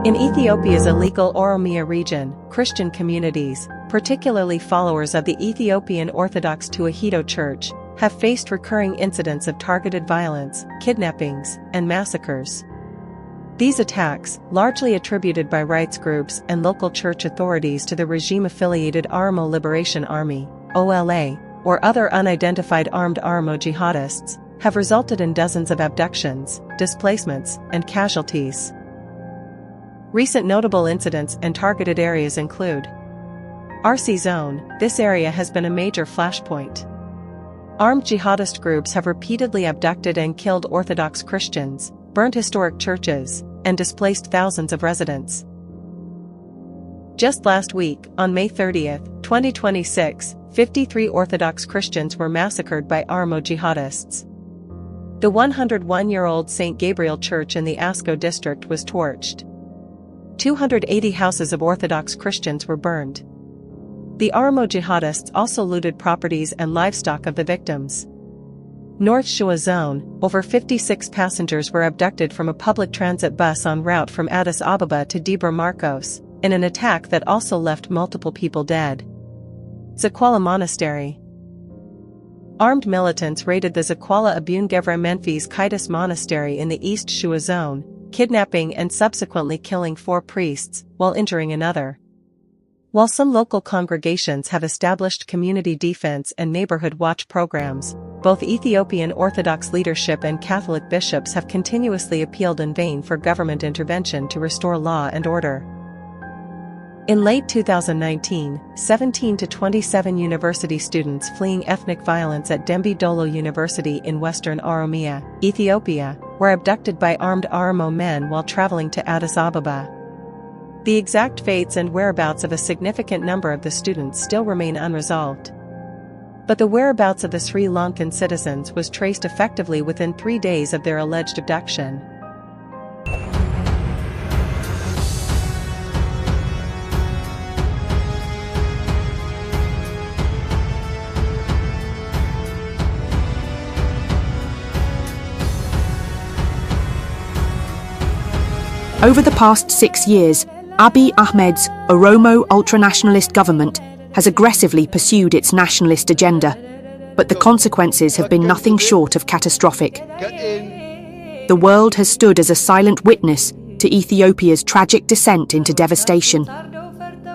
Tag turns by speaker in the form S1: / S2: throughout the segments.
S1: In Ethiopia's illegal Oromia region, Christian communities, particularly followers of the Ethiopian Orthodox Telata Church, have faced recurring incidents of targeted violence, kidnappings, and massacres. These attacks, largely attributed by rights groups and local church authorities to the regime-affiliated Oromo Liberation Army, OLA, or other unidentified armed Oromo jihadists, have resulted in dozens of abductions, displacements, and casualties. Recent notable incidents and targeted areas include Arsi zone. This area has been a major flashpoint. Armed jihadist groups have repeatedly abducted and killed Orthodox Christians, burnt historic churches, and displaced thousands of residents. Just last week, on May 30, 2026, 53 Orthodox Christians were massacred by Oromo jihadists. The 101-year-old St. Gabriel Church in the Asko district was torched. 280 houses of Orthodox Christians were burned. The Oromo jihadists also looted properties and livestock of the victims. North Shua Zone, over 56 passengers were abducted from a public transit bus en route from Addis Ababa to Debre Marcos, in an attack that also left multiple people dead. Zakwala Monastery. Armed militants raided the Zakwala Abun Gevre Menfis Kaitis Monastery in the East Shua Zone, kidnapping and subsequently killing 4 priests, while injuring another. While some local congregations have established community defense and neighborhood watch programs, both Ethiopian Orthodox leadership and Catholic bishops have continuously appealed in vain for government intervention to restore law and order. In late 2019, 17 to 27 university students fleeing ethnic violence at Dembi Dolo University in western Oromia, Ethiopia, were abducted by armed Oromo men while traveling to Addis Ababa. The exact fates and whereabouts of a significant number of the students still remain unresolved. But the whereabouts of the Sri Lankan citizens was traced effectively within 3 days of their alleged abduction.
S2: Over the past 6 years, Abiy Ahmed's Oromo ultranationalist government has aggressively pursued its nationalist agenda, but the consequences have been nothing short of catastrophic. The world has stood as a silent witness to Ethiopia's tragic descent into devastation.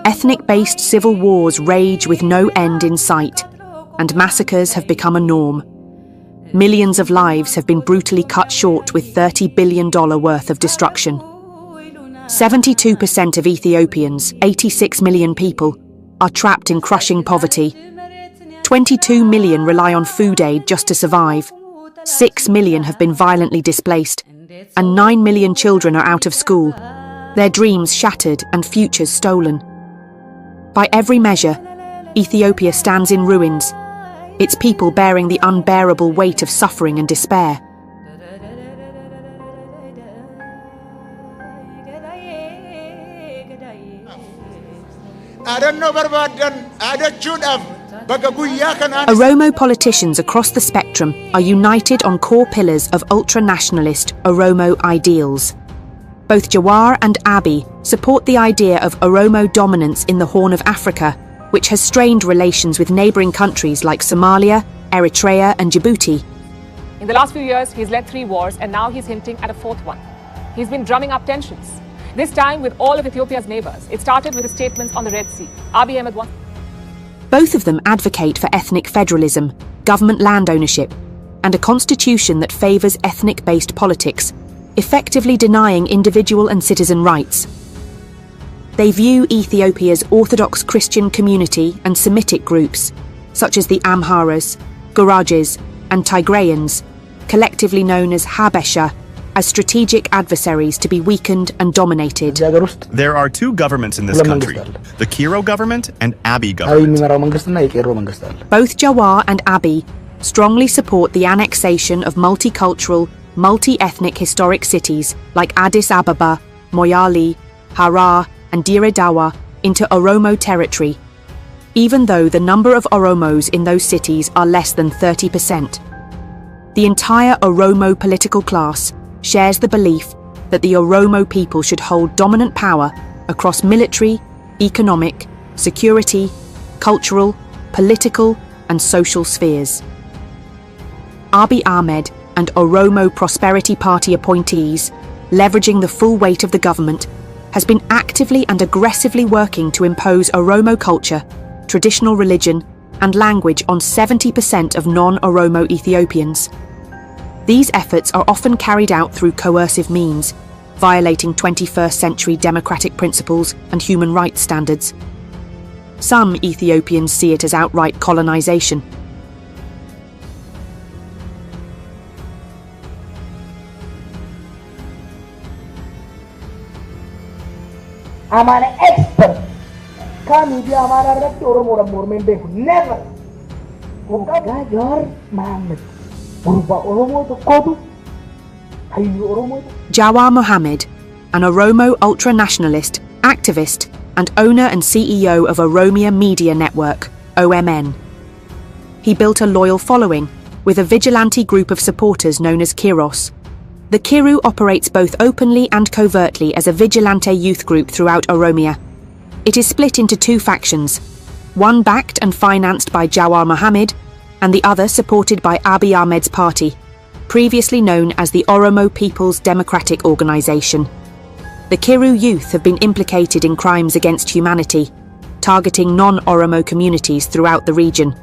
S2: Ethnic-based civil wars rage with no end in sight, and massacres have become a norm. Millions of lives have been brutally cut short with $30 billion worth of destruction. 72% of Ethiopians, 86 million people, are trapped in crushing poverty. 22 million rely on food aid just to survive. 6 million have been violently displaced, and 9 million children are out of school, their dreams shattered and futures stolen. By every measure, Ethiopia stands in ruins, its people bearing the unbearable weight of suffering and despair. Oromo politicians across the spectrum are united on core pillars of ultra-nationalist Oromo ideals. Both Jawar and Abiy support the idea of Oromo dominance in the Horn of Africa, which has strained relations with neighbouring countries like Somalia, Eritrea and Djibouti.
S3: In the last few years, he's led 3 wars and now he's hinting at a 4th one. He's been drumming up tensions. This time with all of Ethiopia's neighbours. It started with his statements on the Red Sea. Abiy Ahmed wants.
S2: Both of them advocate for ethnic federalism, government land ownership, and a constitution that favours ethnic-based politics, effectively denying individual and citizen rights. They view Ethiopia's Orthodox Christian community and Semitic groups, such as the Amharas, Gurages, and Tigrayans, collectively known as Habesha, as strategic adversaries to be weakened and dominated.
S4: There are 2 governments in this country, the Kiro government and Abiy government.
S2: Both Jawar and Abiy strongly support the annexation of multicultural, multi-ethnic historic cities like Addis Ababa, Moyale, Harar, and Dire Dawa into Oromo territory, even though the number of Oromos in those cities are less than 30%. The entire Oromo political class shares the belief that the Oromo people should hold dominant power across military, economic, security, cultural, political, and social spheres. Abiy Ahmed and Oromo Prosperity Party appointees, leveraging the full weight of the government, has been actively and aggressively working to impose Oromo culture, traditional religion, and language on 70% of non-Oromo Ethiopians. These efforts are often carried out through coercive means, violating 21st century democratic principles and human rights standards. Some Ethiopians see it as outright colonization.
S5: I'm an expert. Kami di Amara Rakti Oromo Murmende never. Gajar Mohammed. Uruba Oromo to Kodu. Hayu Oromo.
S2: Jawar Mohammed, an Oromo ultra-nationalist, activist, and owner and CEO of Oromia Media Network, OMN. He built a loyal following, with a vigilante group of supporters known as Kiros. The Kiru operates both openly and covertly as a vigilante youth group throughout Oromia. It is split into two factions, one backed and financed by Jawar Mohammed, and the other supported by Abiy Ahmed's party, previously known as the Oromo People's Democratic Organization. The Kiru youth have been implicated in crimes against humanity, targeting non-Oromo communities throughout the region.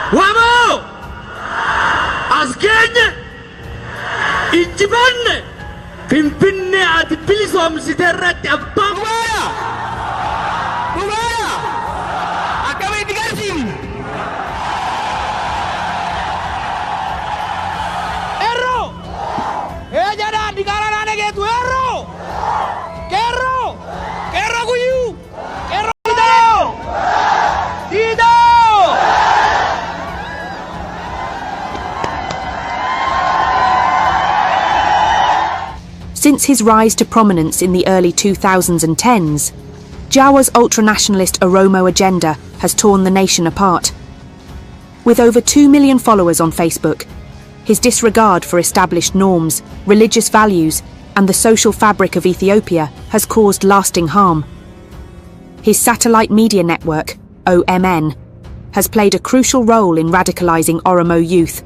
S6: Wamo! Asgenya! Ijibanne! Pimpinne at Bilisom Siterrat Abba! Mubaya! Akame Digasim! Erro! Ejada Digara Nagetu Erro! Kerro! Kerro Guyu! Kerro Dido! Dido!
S2: Since his rise to prominence in the early 2010s, Jawar's ultranationalist Oromo agenda has torn the nation apart. With over 2 million followers on Facebook, his disregard for established norms, religious values, and the social fabric of Ethiopia has caused lasting harm. His satellite media network, OMN, has played a crucial role in radicalizing Oromo youth,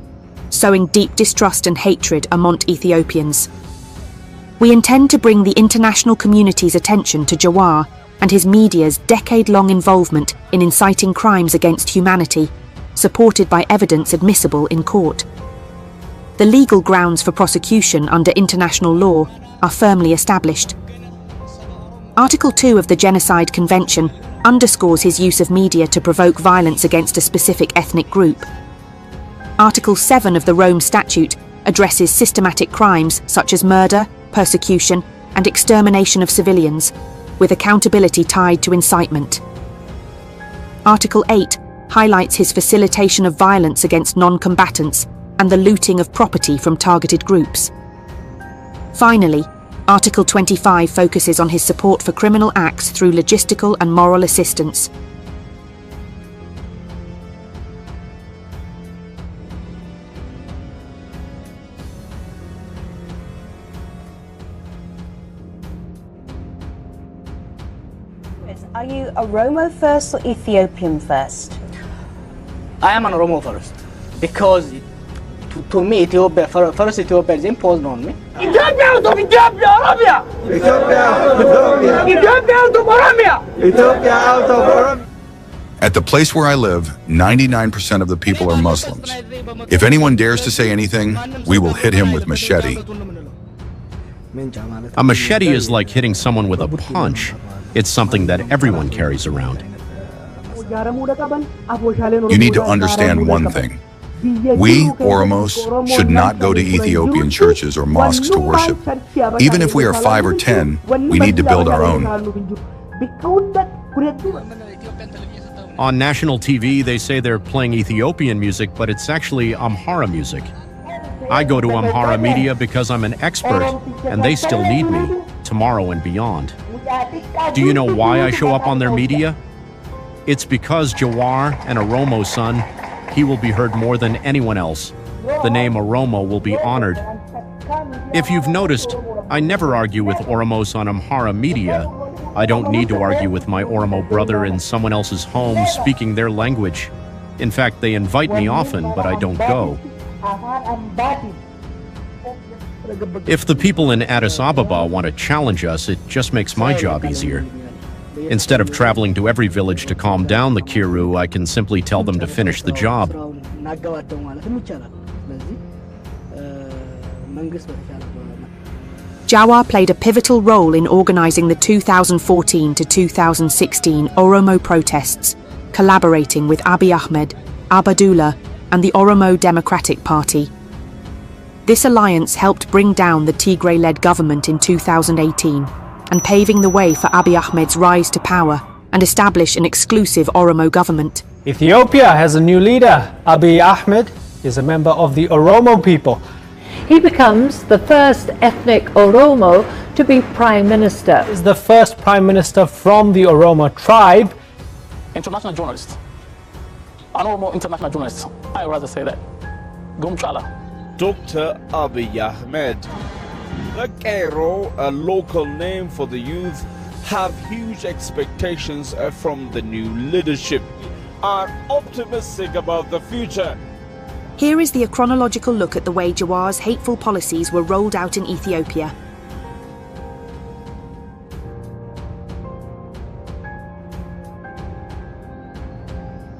S2: sowing deep distrust and hatred among Ethiopians. We intend to bring the international community's attention to Jawar and his media's decade-long involvement in inciting crimes against humanity, supported by evidence admissible in court. The legal grounds for prosecution under international law are firmly established. Article 2 of the Genocide Convention underscores his use of media to provoke violence against a specific ethnic group. Article 7 of the Rome Statute addresses systematic crimes such as murder, persecution, and extermination of civilians, with accountability tied to incitement. Article 8 highlights his facilitation of violence against non-combatants and the looting of property from targeted groups. Finally, Article 25 focuses on his support for criminal acts through logistical and moral assistance.
S7: Are you Oromo first or Ethiopian first?
S5: I am an Oromo first, because to me Ethiopia, first Ethiopia is imposed on me. Ethiopia out of Ethiopia, Oromia! Ethiopia out of Oromia! Ethiopia out of Oromia! Ethiopia out of Oromia!
S8: At the place where I live, 99% of the people are Muslims. If anyone dares to say anything, we will hit him with machete.
S9: A machete is like hitting someone with a punch. It's something that everyone carries around.
S8: You need to understand one thing. We, Oromos, should not go to Ethiopian churches or mosques to worship. Even if we are 5 or 10, we need to build our own.
S9: On national TV, they say they're playing Ethiopian music, but it's actually Amhara music. I go to Amhara media because I'm an expert, and they still need me, tomorrow and beyond. Do you know why I show up on their media? It's because Jawar, an Oromo son, he will be heard more than anyone else. The name Oromo will be honored. If you've noticed, I never argue with Oromos on Amhara media. I don't need to argue with my Oromo brother in someone else's home speaking their language. In fact, they invite me often, but I don't go. If the people in Addis Ababa want to challenge us, it just makes my job easier. Instead of traveling to every village to calm down the Kiru, I can simply tell them to finish the job.
S2: Jawar played a pivotal role in organizing the 2014 to 2016 Oromo protests, collaborating with Abiy Ahmed, Abdullah, and the Oromo Democratic Party. This alliance helped bring down the Tigray-led government in 2018 and paving the way for Abiy Ahmed's rise to power and establish an exclusive Oromo government.
S10: Ethiopia has a new leader. Abiy Ahmed is a member of the Oromo people.
S11: He becomes the first ethnic Oromo to be Prime Minister.
S10: He is the first Prime Minister from the Oromo tribe.
S5: International journalist. An Oromo international journalist. I rather say that. Gumchala.
S12: Dr. Abiy Ahmed. The Cairo, a local name for the youth, have huge expectations from the new leadership. Are optimistic about the future.
S2: Here is the chronological look at the way Jawar's hateful policies were rolled out in Ethiopia.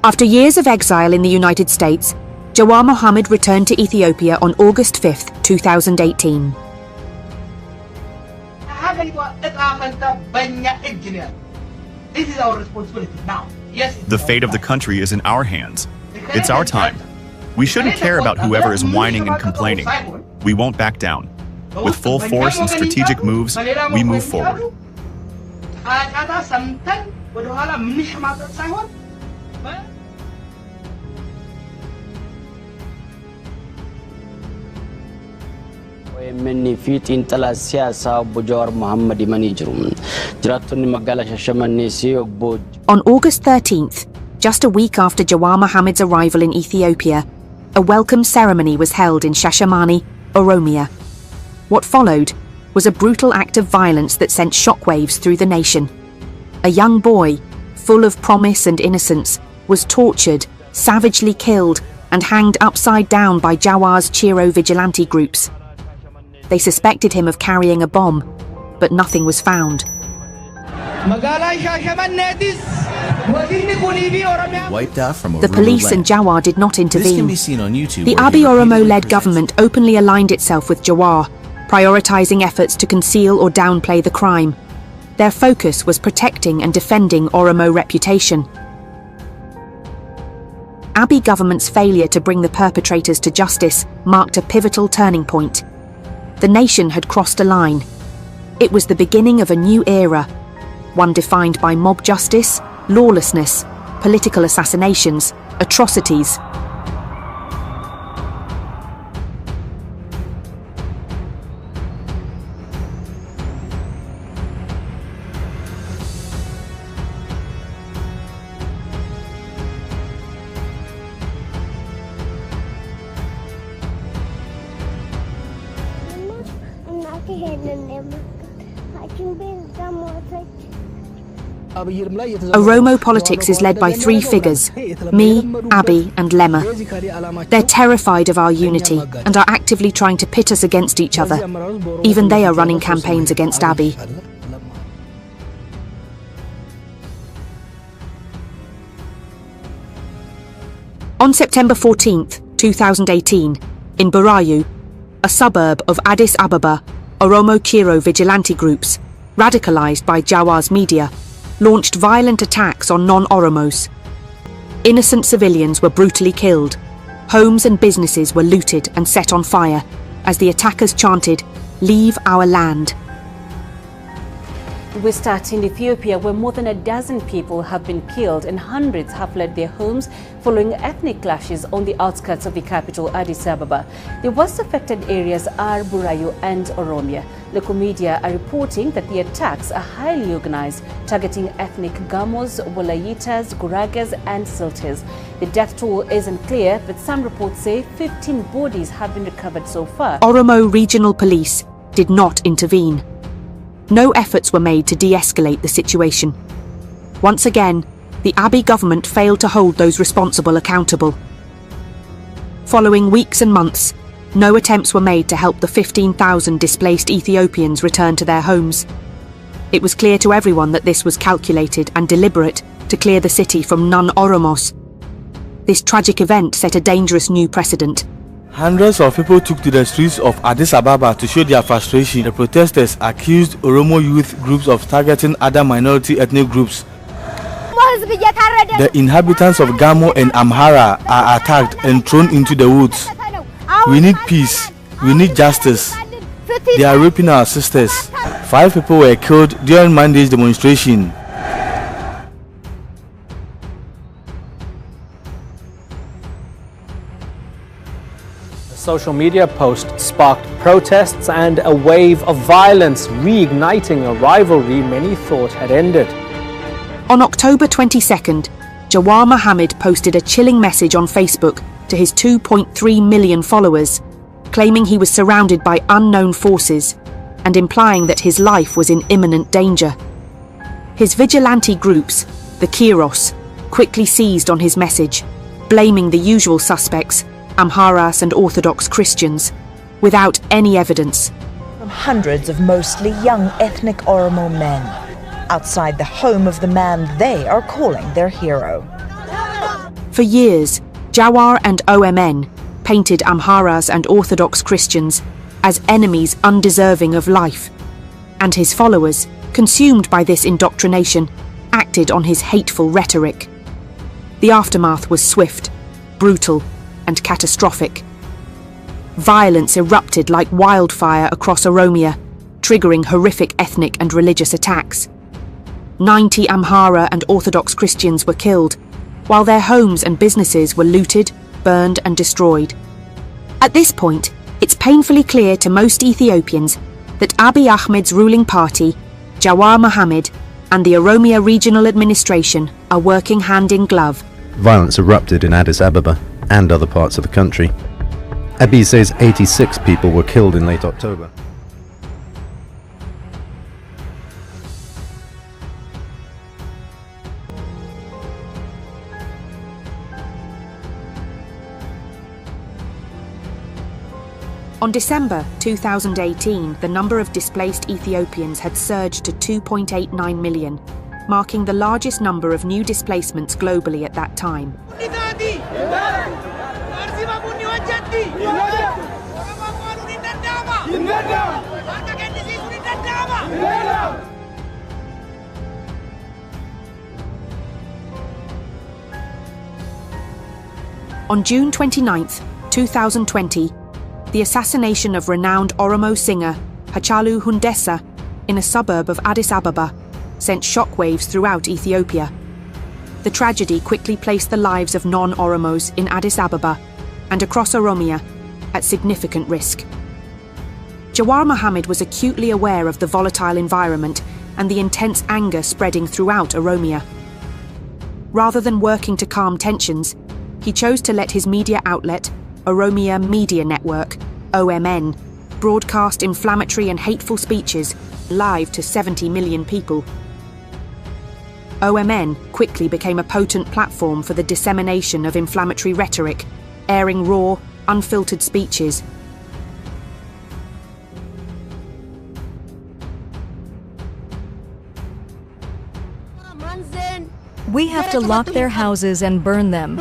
S2: After years of exile in the United States, Jawar Mohammed returned to Ethiopia on August 5, 2018.
S5: This is our responsibility now. Yes.
S4: The fate of the country is in our hands. It's our time. We shouldn't care about whoever is whining and complaining. We won't back down. With full force and strategic moves, we move forward.
S2: On August 13th, just a week after Jawar Mohammed's arrival in Ethiopia, a welcome ceremony was held in Shashamane, Oromia. What followed was a brutal act of violence that sent shockwaves through the nation. A young boy, full of promise and innocence, was tortured, savagely killed, and hanged upside down by Jawar's Chiro vigilante groups. They suspected him of carrying a bomb, but nothing was found.
S13: Wiped out from
S2: the police
S13: land.
S2: and Jawar did not intervene.
S13: This can be seen on YouTube.
S2: The Abiy Oromo-led government openly aligned itself with Jawar, prioritizing efforts to conceal or downplay the crime. Their focus was protecting and defending Oromo reputation. Abiy government's failure to bring the perpetrators to justice marked a pivotal turning point. The nation had crossed a line. It was the beginning of a new era, one defined by mob justice, lawlessness, political assassinations, atrocities. Oromo politics is led by three figures, me, Abiy and Lema. They're terrified of our unity and are actively trying to pit us against each other. Even they are running campaigns against Abiy. On September 14th, 2018, in Burayu, a suburb of Addis Ababa, Oromo Kiro vigilante groups, radicalized by Jawar's media, launched violent attacks on non-Oromos. Innocent civilians were brutally killed. Homes and businesses were looted and set on fire as the attackers chanted, "Leave our land."
S14: We start in Ethiopia, where more than a dozen people have been killed and hundreds have fled their homes following ethnic clashes on the outskirts of the capital, Addis Ababa. The worst affected areas are Burayu and Oromia. Local media are reporting that the attacks are highly organized, targeting ethnic Gamos, Wolayitas, Guragas and Siltes. The death toll isn't clear, but some reports say 15 bodies have been recovered so far.
S2: Oromo Regional Police did not intervene. No efforts were made to de-escalate the situation. Once again, the Abiy government failed to hold those responsible accountable. Following weeks and months, no attempts were made to help the 15,000 displaced Ethiopians return to their homes. It was clear to everyone that this was calculated and deliberate to clear the city from non-Oromos. This tragic event set a dangerous new precedent.
S15: Hundreds of people took to the streets of Addis Ababa to show their frustration. The protesters accused Oromo youth groups of targeting other minority ethnic groups. The inhabitants of Gamo and Amhara are attacked and thrown into the woods. We need peace. We need justice. They are raping our sisters. 5 people were killed during Monday's demonstration.
S10: Social media post sparked protests and a wave of violence, reigniting a rivalry many thought had ended.
S2: On October 22nd, Jawar Mohammed posted a chilling message on Facebook to his 2.3 million followers, claiming he was surrounded by unknown forces and implying that his life was in imminent danger. His vigilante groups, the Kiros, quickly seized on his message, blaming the usual suspects, Amharas and Orthodox Christians, without any evidence.
S16: From hundreds of mostly young ethnic Oromo men, outside the home of the man they are calling their hero.
S2: For years, Jawar and OMN painted Amharas and Orthodox Christians as enemies undeserving of life, and his followers, consumed by this indoctrination, acted on his hateful rhetoric. The aftermath was swift, brutal, and catastrophic. Violence erupted like wildfire across Oromia, triggering horrific ethnic and religious attacks. 90 Amhara and Orthodox Christians were killed, while their homes and businesses were looted, burned and destroyed. At this point, it's painfully clear to most Ethiopians that Abiy Ahmed's ruling party, Jawar Mohammed, and the Oromia Regional Administration are working hand in glove.
S17: Violence erupted in Addis Ababa and other parts of the country. Abiy says 86 people were killed in late October.
S2: On December 2018, the number of displaced Ethiopians had surged to 2.89 million, marking the largest number of new displacements globally at that time. On June 29, 2020, the assassination of renowned Oromo singer Hachalu Hundessa in a suburb of Addis Ababa sent shockwaves throughout Ethiopia. The tragedy quickly placed the lives of non-Oromos in Addis Ababa and across Oromia at significant risk. Jawar Mohammed was acutely aware of the volatile environment and the intense anger spreading throughout Oromia. Rather than working to calm tensions, he chose to let his media outlet, Oromia Media Network, OMN, broadcast inflammatory and hateful speeches live to 70 million people. OMN quickly became a potent platform for the dissemination of inflammatory rhetoric, airing raw, unfiltered speeches.
S18: We have to lock their houses and burn them.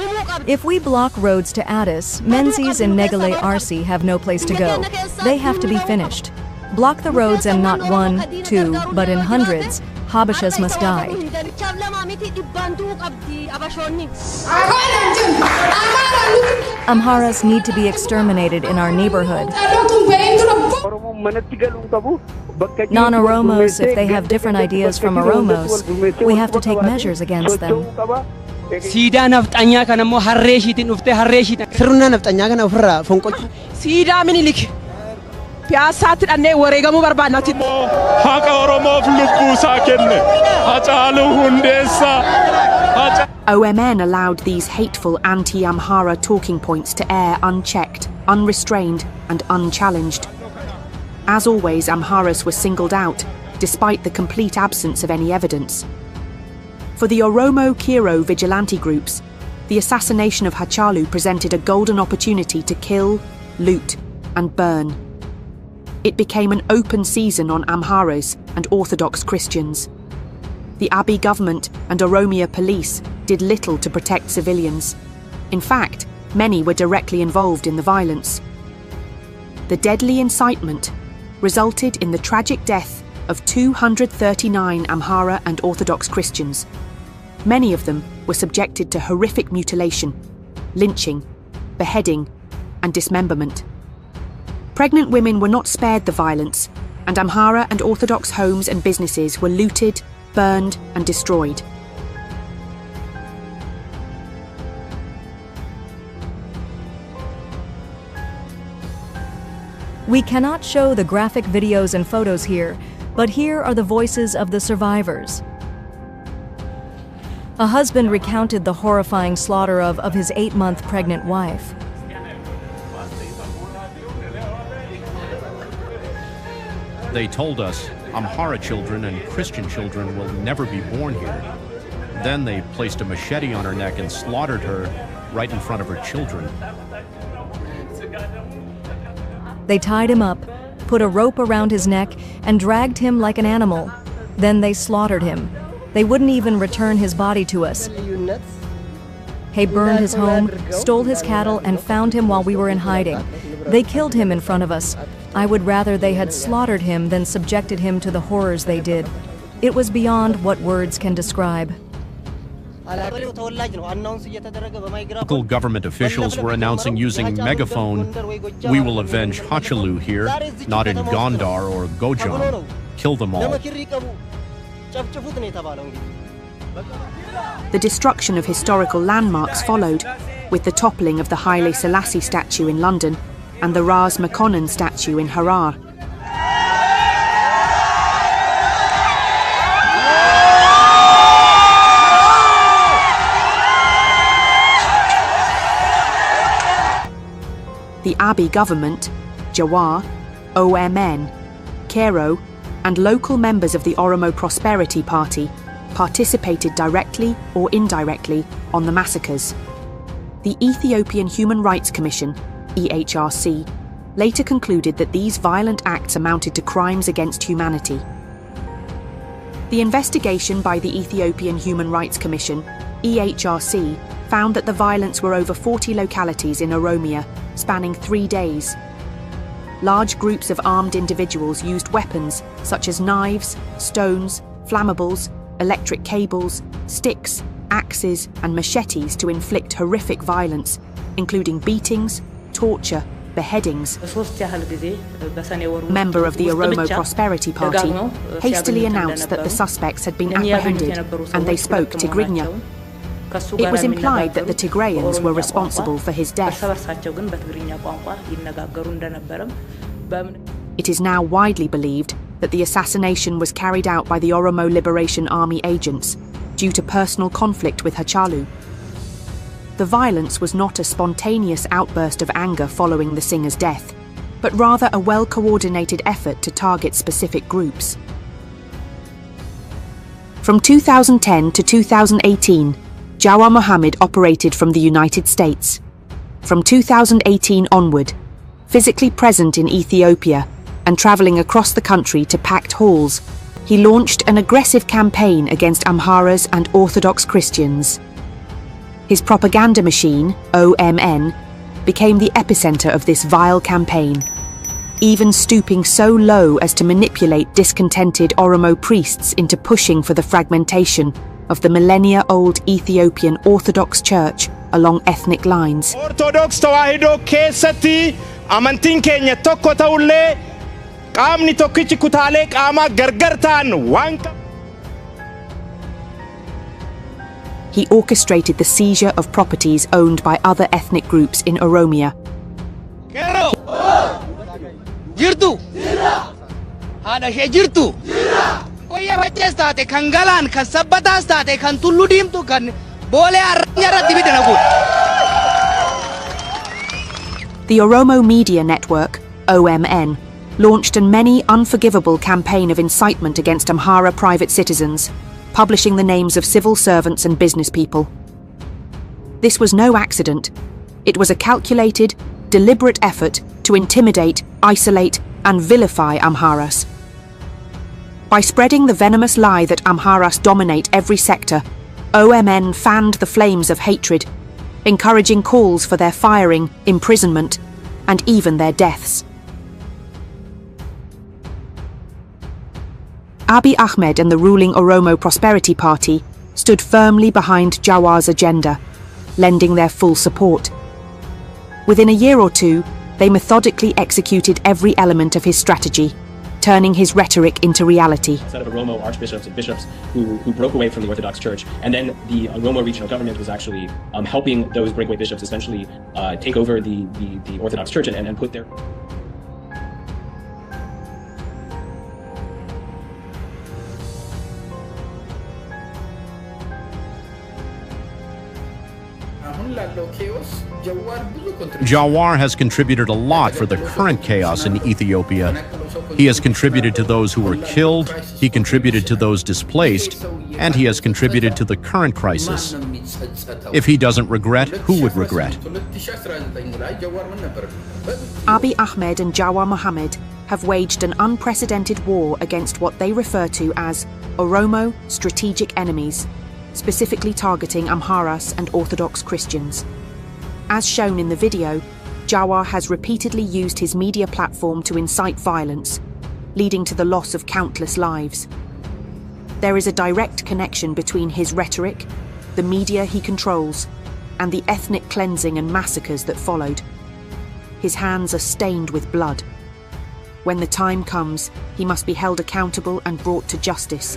S18: If we block roads to Addis, Menzies and Negale Arsi have no place to go. They have to be finished. Block the roads and not 1, 2, but in hundreds, Habashas must die. Amharas need to be exterminated in our neighborhood. Non-Oromos, if they have different ideas from Oromos, we have to take measures against them.
S5: Siidaa nafxanyaa kana immoo harree ishiitiin dhuftee harree ishiitiin sirna nafxanyaa kana ofirraa fonqolchu. Siidaa Minilik piyaasaatti dhannee wareegamuu barbaadnati.
S12: Haqa Oromoof lubbuu isaa kenne. Hacaaluu Hundeessaa.
S2: OMN allowed these hateful anti-Amhara talking points to air unchecked, unrestrained and unchallenged. As always, Amharas were singled out, despite the complete absence of any evidence. For the Oromo Kiro vigilante groups, the assassination of Hachalu presented a golden opportunity to kill, loot and burn. It became an open season on Amharas and Orthodox Christians. The Abiy government and Oromia police did little to protect civilians. In fact, many were directly involved in the violence. The deadly incitement resulted in the tragic death of 239 Amhara and Orthodox Christians. Many of them were subjected to horrific mutilation, lynching, beheading, and dismemberment. Pregnant women were not spared the violence, and Amhara and Orthodox homes and businesses were looted, burned, and destroyed.
S18: We cannot show the graphic videos and photos here, but here are the voices of the survivors. A husband recounted the horrifying slaughter of his 8-month pregnant wife.
S9: They told us Amhara children and Christian children will never be born here. Then they placed a machete on her neck and slaughtered her right in front of her children.
S18: They tied him up, put a rope around his neck, and dragged him like an animal. Then they slaughtered him. They wouldn't even return his body to us. They burned his home, stole his cattle, and found him while we were in hiding. They killed him in front of us. I would rather they had slaughtered him than subjected him to the horrors they did. It was beyond what words can describe.
S9: Local government officials were announcing using megaphone, "We will avenge Hachalu here, not in Gondar or Gojam. Kill them all."
S2: The destruction of historical landmarks followed, with the toppling of the Haile Selassie statue in London and the Ras Mekonnen statue in Harar. The Abiy government, Jawar, OMN, Kero, and local members of the Oromo Prosperity Party participated directly or indirectly on the massacres. The Ethiopian Human Rights Commission, EHRC, later concluded that these violent acts amounted to crimes against humanity. The investigation by the Ethiopian Human Rights Commission, EHRC, found that the violence were over 40 localities in Oromia, spanning 3 days. Large groups of armed individuals used weapons such as knives, stones, flammables, electric cables, sticks, axes, and machetes to inflict horrific violence, including beatings, torture, beheadings. A member of the Oromo Prosperity Party hastily announced that the suspects had been apprehended and they spoke Tigrinya. It was implied that the Tigrayans were responsible for his death. It is now widely believed that the assassination was carried out by the Oromo Liberation Army agents due to personal conflict with Hachalu. The violence was not a spontaneous outburst of anger following the singer's death, but rather a well-coordinated effort to target specific groups. From 2010 to 2018, Jawar Mohammed operated from the United States. From 2018 onward, physically present in Ethiopia and travelling across the country to packed halls, he launched an aggressive campaign against Amharas and Orthodox Christians. His propaganda machine, OMN, became the epicenter of this vile campaign, even stooping so low as to manipulate discontented Oromo priests into pushing for the fragmentation of the millennia-old Ethiopian Orthodox Church along ethnic lines.
S12: Orthodox Tawahido keessatti amantiin keenya tokko ta'ullee
S19: qaamni tokkichi kutaalee qaamaa gargar ta'an waan
S2: He orchestrated the seizure of properties owned by other ethnic groups in Oromia.
S5: Jirtu! Haadha ishee jirtu! Qoyya faccees taate kan galaan kan sabbataas taate kan tullu diimtu kan boolee arranya irratti bidana godhu.
S2: The Oromo Media Network, OMN, launched a many unforgivable campaign of incitement against Amhara private citizens, publishing the names of civil servants and business people. This was no accident. It was a calculated, deliberate effort to intimidate, isolate, and vilify Amharas. By spreading the venomous lie that Amharas dominate every sector, OMN fanned the flames of hatred, encouraging calls for their firing, imprisonment, and even their deaths. Abiy Ahmed and the ruling Oromo Prosperity Party stood firmly behind Jawar's agenda, lending their full support. Within a year or two, they methodically executed every element of his strategy, turning his rhetoric into reality.
S20: Instead of Oromo archbishops and bishops who broke away from the Orthodox Church, and then the Oromo regional government was actually helping those breakaway bishops essentially take over the Orthodox Church and put their...
S9: Jawar has contributed a lot for the current chaos in Ethiopia. He has contributed to those who were killed, he contributed to those displaced, and he has contributed to the current crisis. If he doesn't regret, who would regret?
S2: Abiy Ahmed and Jawar Mohammed have waged an unprecedented war against what they refer to as Oromo strategic enemies, specifically targeting Amharas and Orthodox Christians. As shown in the video, Jawar has repeatedly used his media platform to incite violence, leading to the loss of countless lives. There is a direct connection between his rhetoric, the media he controls, and the ethnic cleansing and massacres that followed. His hands are stained with blood. When the time comes, he must be held accountable and brought to justice.